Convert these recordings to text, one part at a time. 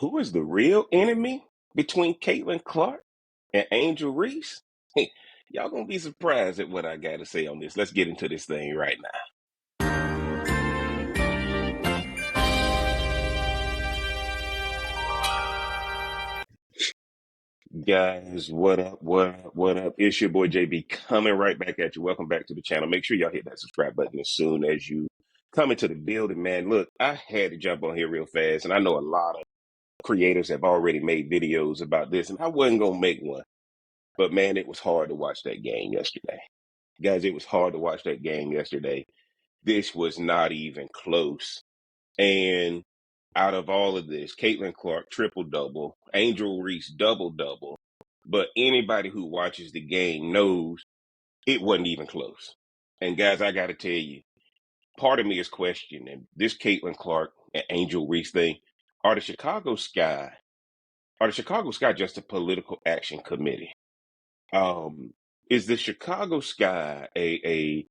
Who is the real enemy between Caitlin Clark and Angel Reese? Hey, y'all gonna be surprised at what I got to say on this. Let's get into this thing right now. Guys, what up? What up? What up? It's your boy JB coming right back at you. Welcome back to the channel. Make sure y'all hit that subscribe button as soon as you come into the building, man. Look, I had to jump on here real fast, and I know a lot of creators have already made videos about this, and I wasn't gonna make one. But man, it was hard to watch that game yesterday. Guys, it was hard to watch that game yesterday. This was not even close. And out of all of this, Caitlin Clark triple double, Angel Reese double double. But anybody who watches the game knows it wasn't even close. And guys, I got to tell you, part of me is questioning this Caitlin Clark and Angel Reese thing. Are the Chicago Sky, are the Chicago Sky just a political action committee? Is the Chicago Sky I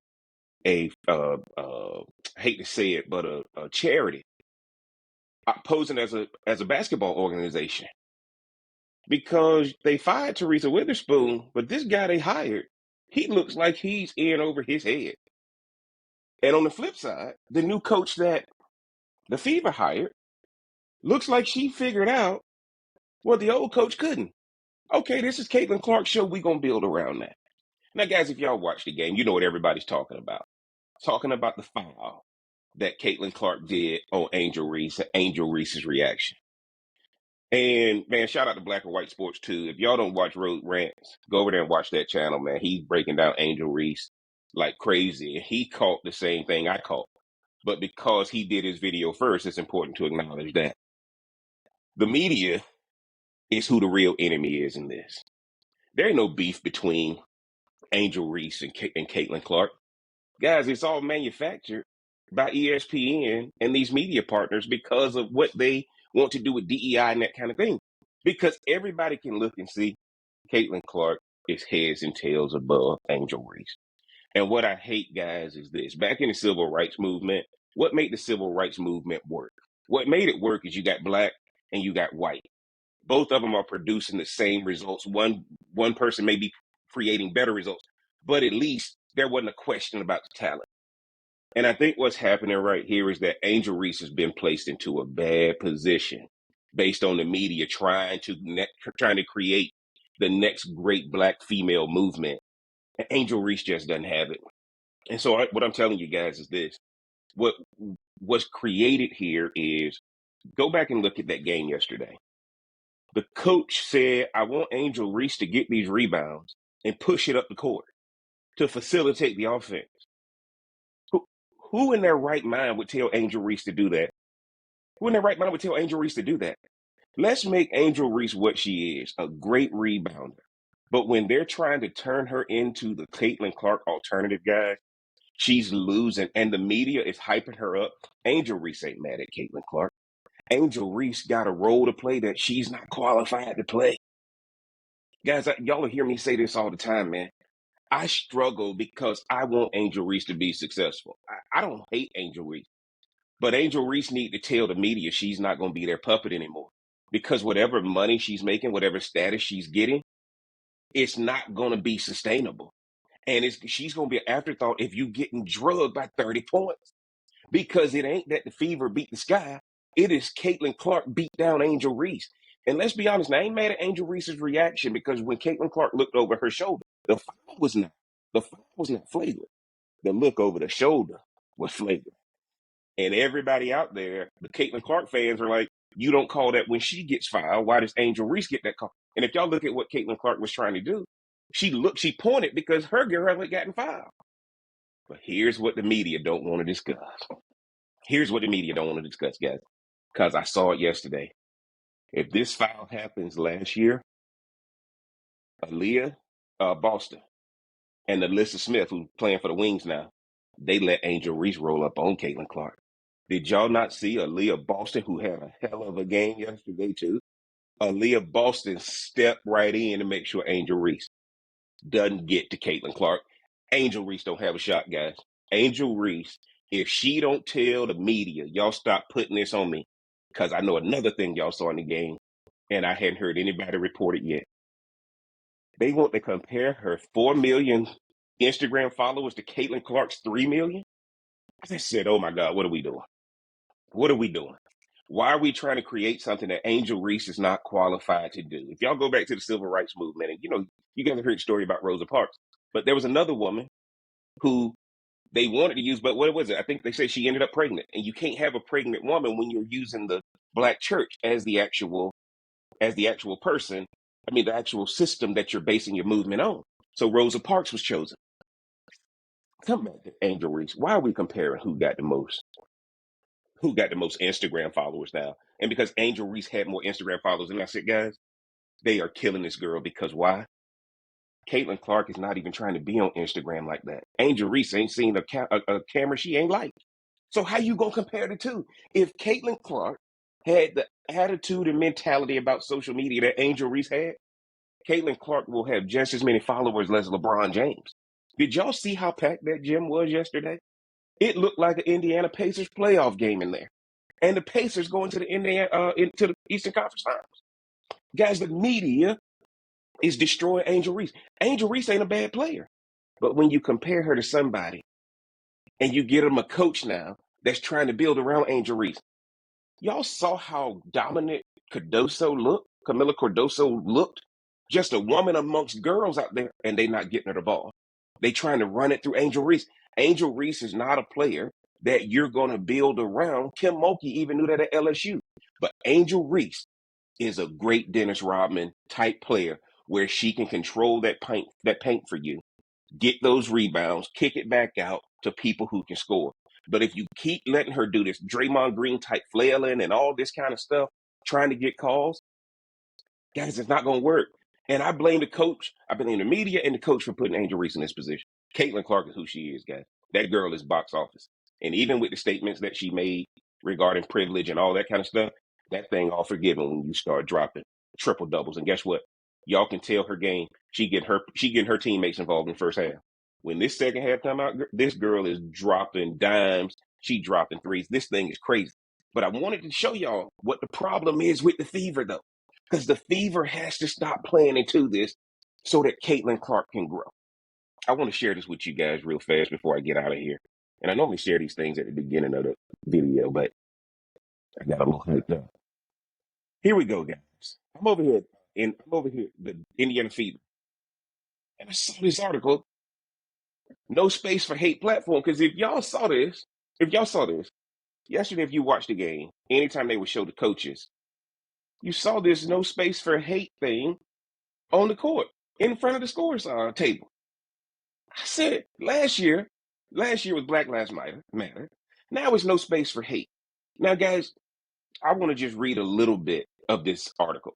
hate to say it, but a charity posing as a basketball organization? Because they fired Teresa Witherspoon, but this guy they hired, he looks like he's in over his head. And on the flip side, the new coach that the Fever hired looks like she figured out what the old coach couldn't. Okay, this is Caitlin Clark's show. We're going to build around that. Now, guys, if y'all watch the game, you know what everybody's talking about. Talking about the foul that Caitlin Clark did on Angel Reese and Angel Reese's reaction. And man, shout out to Black and White Sports too. If y'all don't watch Road Rants, go over there and watch that channel, man. He's breaking down Angel Reese like crazy. And he caught the same thing I caught. But because he did his video first, it's important to acknowledge that. The media is who the real enemy is in this. There ain't no beef between Angel Reese and Caitlin Clark. Guys, it's all manufactured by ESPN and these media partners because of what they want to do with DEI and that kind of thing. Because everybody can look and see Caitlin Clark is heads and tails above Angel Reese. And what I hate, guys, is this. Back in the civil rights movement, what made the civil rights movement work? What made it work is you got black and you got white. Both of them are producing the same results. One person may be creating better results, but at least there wasn't a question about the talent. And I think what's happening right here is that Angel Reese has been placed into a bad position based on the media trying to create the next great black female movement. And Angel Reese just doesn't have it. And so what I'm telling you guys is this. What was created here is go back and look at that game yesterday. The coach said, I want Angel Reese to get these rebounds and push it up the court to facilitate the offense. Who in their right mind would tell Angel Reese to do that? Who in their right mind would tell Angel Reese to do that? Let's make Angel Reese what she is, a great rebounder. But when they're trying to turn her into the Caitlin Clark alternative, guys, she's losing. And the media is hyping her up. Angel Reese ain't mad at Caitlin Clark. Angel Reese got a role to play that she's not qualified to play. Guys, y'all will hear me say this all the time, man. I struggle because I want Angel Reese to be successful. I don't hate Angel Reese, but Angel Reese need to tell the media she's not going to be their puppet anymore because whatever money she's making, whatever status she's getting, it's not going to be sustainable. And she's going to be an afterthought if you getting drugged by 30 points because it ain't that the Fever beat the Sky. It is Caitlin Clark beat down Angel Reese. And let's be honest, I ain't mad at Angel Reese's reaction because when Caitlin Clark looked over her shoulder, the foul was not flagrant. The look over the shoulder was flagrant. And everybody out there, the Caitlin Clark fans are like, you don't call that when she gets fouled. Why does Angel Reese get that call? And if y'all look at what Caitlin Clark was trying to do, she pointed because her girl had gotten fouled. But here's what the media don't want to discuss. Here's what the media don't want to discuss, guys, because I saw it yesterday. If this foul happens last year, Aaliyah Boston and Alyssa Smith, who's playing for the Wings now, they let Angel Reese roll up on Caitlin Clark. Did y'all not see Aaliyah Boston, who had a hell of a game yesterday too? Aaliyah Boston stepped right in to make sure Angel Reese doesn't get to Caitlin Clark. Angel Reese don't have a shot, guys. Angel Reese, if she don't tell the media, y'all stop putting this on me, Because I know another thing y'all saw in the game, and I hadn't heard anybody report it yet. They want to compare her 4 million Instagram followers to Caitlin Clark's 3 million. I said, oh my God, what are we doing? What are we doing? Why are we trying to create something that Angel Reese is not qualified to do? If y'all go back to the civil rights movement, and you guys have heard the story about Rosa Parks, but there was another woman who they wanted to use, but what was it? I think they said she ended up pregnant, and you can't have a pregnant woman when you're using the black church as the actual person. I mean, the actual system that you're basing your movement on. So Rosa Parks was chosen. Come back to Angel Reese. Why are we comparing who got the most? Who got the most Instagram followers now? And because Angel Reese had more Instagram followers, and I said, guys, they are killing this girl because why? Caitlin Clark is not even trying to be on Instagram like that. Angel Reese ain't seen a camera she ain't like. So how you gonna compare the two? If Caitlin Clark had the attitude and mentality about social media that Angel Reese had, Caitlin Clark will have just as many followers as LeBron James. Did y'all see how packed that gym was yesterday? It looked like an Indiana Pacers playoff game in there. And the Pacers going to the into the Eastern Conference Finals. Guys, the media is destroying Angel Reese. Angel Reese ain't a bad player. But when you compare her to somebody and you get them a coach now that's trying to build around Angel Reese, y'all saw how dominant Camila Cardoso looked? Just a woman amongst girls out there, and they not getting her the ball. They trying to run it through Angel Reese. Angel Reese is not a player that you're going to build around. Kim Mulkey even knew that at LSU. But Angel Reese is a great Dennis Rodman type player where she can control that paint for you, get those rebounds, kick it back out to people who can score. But if you keep letting her do this Draymond Green type flailing and all this kind of stuff, trying to get calls, guys, it's not going to work. And I blame the coach. I blame the media and the coach for putting Angel Reese in this position. Caitlin Clark is who she is, guys. That girl is box office. And even with the statements that she made regarding privilege and all that kind of stuff, that thing all forgiven when you start dropping triple doubles. And guess what? Y'all can tell her game. She getting her teammates involved in the first half. When this second half come out, this girl is dropping dimes. She dropping threes. This thing is crazy. But I wanted to show y'all what the problem is with the Fever, though. Because the Fever has to stop playing into this so that Caitlin Clark can grow. I want to share this with you guys real fast before I get out of here. And I normally share these things at the beginning of the video, but I got a little hyped up. Here we go, guys. I'm over here, the Indiana Fever. And I saw this article, No Space for Hate platform. Because if y'all saw this, yesterday, if you watched the game, anytime they would show the coaches, you saw this No Space for Hate thing on the court in front of the scores table. I said last year was Black Lives Matter. Now it's No Space for Hate. Now, guys, I want to just read a little bit of this article.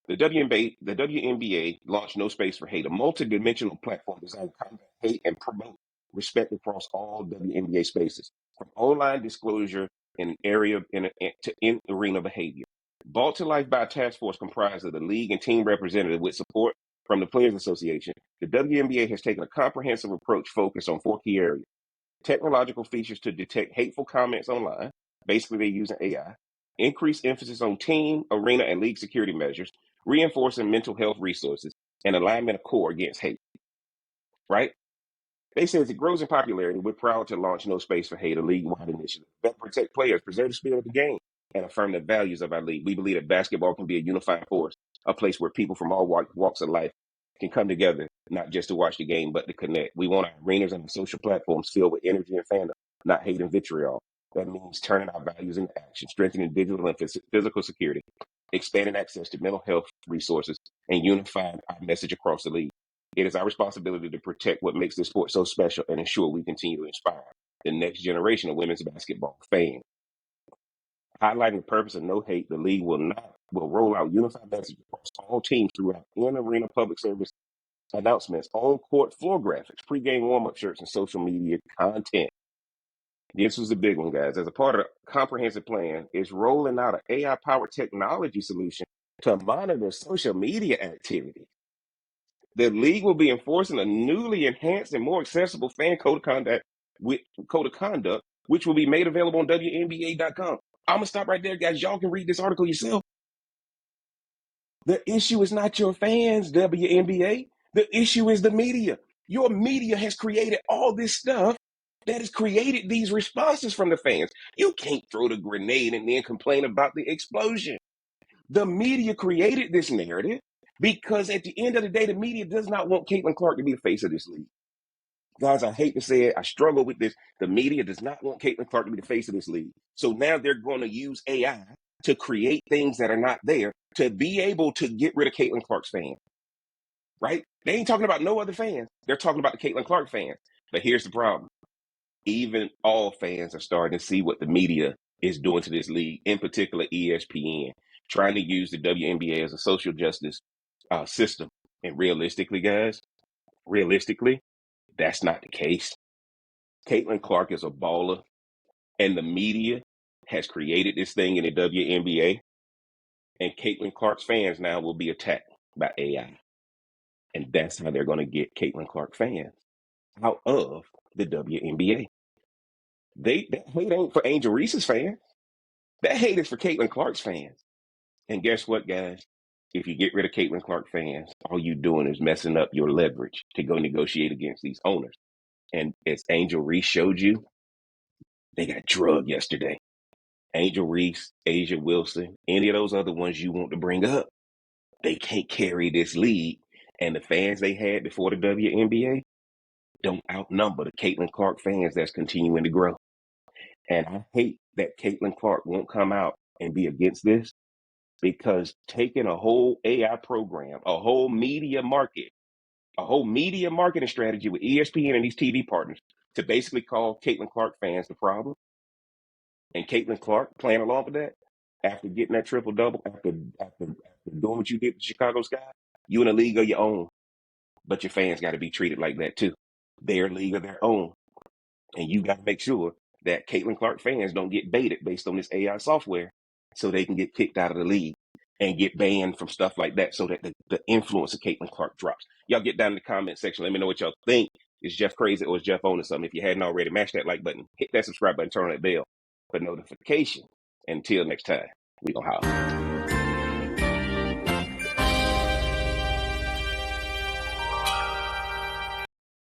The WNBA launched No Space for Hate, a multi-dimensional platform designed to combat hate and promote respect across all WNBA spaces, from online disclosure in arena behavior. Brought to life by a task force comprised of the league and team representative with support from the Players Association, the WNBA has taken a comprehensive approach focused on 4 key areas: technological features to detect hateful comments online, basically they're using AI, increased emphasis on team, arena, and league security measures, reinforcing mental health resources, and alignment of core against hate. Right? They say as it grows in popularity, we're proud to launch No Space for Hate, a league-wide initiative that protect players, preserve the spirit of the game, and affirm the values of our league. We believe that basketball can be a unifying force, a place where people from all walks of life can come together, not just to watch the game, but to connect. We want our arenas and our social platforms filled with energy and fandom, not hate and vitriol. That means turning our values into action, strengthening digital and physical security, expanding access to mental health resources, and unifying our message across the league. It is our responsibility to protect what makes this sport so special and ensure we continue to inspire the next generation of women's basketball fans. Highlighting the purpose of No Hate, the league will roll out unified messages across all teams throughout in-arena public service announcements, on-court floor graphics, pregame warm-up shirts, and social media content. This was the big one, guys. As a part of the comprehensive plan, it's rolling out an AI-powered technology solution to monitor social media activity. The league will be enforcing a newly enhanced and more accessible fan code of conduct, which will be made available on WNBA.com. I'm going to stop right there, guys. Y'all can read this article yourself. The issue is not your fans, WNBA. The issue is the media. Your media has created all this stuff that has created these responses from the fans. You can't throw the grenade and then complain about the explosion. The media created this narrative because at the end of the day, the media does not want Caitlin Clark to be the face of this league. Guys, I hate to say it. I struggle with this. The media does not want Caitlin Clark to be the face of this league. So now they're going to use AI to create things that are not there to be able to get rid of Caitlin Clark's fans, right? They ain't talking about no other fans. They're talking about the Caitlin Clark fans. But here's the problem. Even all fans are starting to see what the media is doing to this league, in particular ESPN, trying to use the WNBA as a social justice system. And realistically, guys, that's not the case. Caitlin Clark is a baller, and the media has created this thing in the WNBA, and Caitlin Clark's fans now will be attacked by AI. And that's how they're going to get Caitlin Clark fans out of the WNBA. That hate ain't for Angel Reese's fans. That hate is for Caitlin Clark's fans. And guess what, guys? If you get rid of Caitlin Clark fans, all you doing is messing up your leverage to go negotiate against these owners. And as Angel Reese showed you, they got drugged yesterday. Angel Reese, Asia Wilson, any of those other ones you want to bring up, they can't carry this league. And the fans they had before the WNBA don't outnumber the Caitlin Clark fans that's continuing to grow. And I hate that Caitlin Clark won't come out and be against this, because taking a whole AI program, a whole media marketing strategy with ESPN and these TV partners to basically call Caitlin Clark fans the problem, and Caitlin Clark playing along with that after getting that triple double, after doing what you did with Chicago Sky, you in a league of your own, but your fans got to be treated like that too. They're a league of their own, and you got to make sure that Caitlin Clark fans don't get baited based on this AI software, so they can get kicked out of the league and get banned from stuff like that, so that the influence of Caitlin Clark drops. Y'all get down in the comment section. Let me know what y'all think. Is Jeff crazy or is Jeff owning something? If you hadn't already, mash that like button, hit that subscribe button, turn on that bell for notification. Until next time, we gonna holler.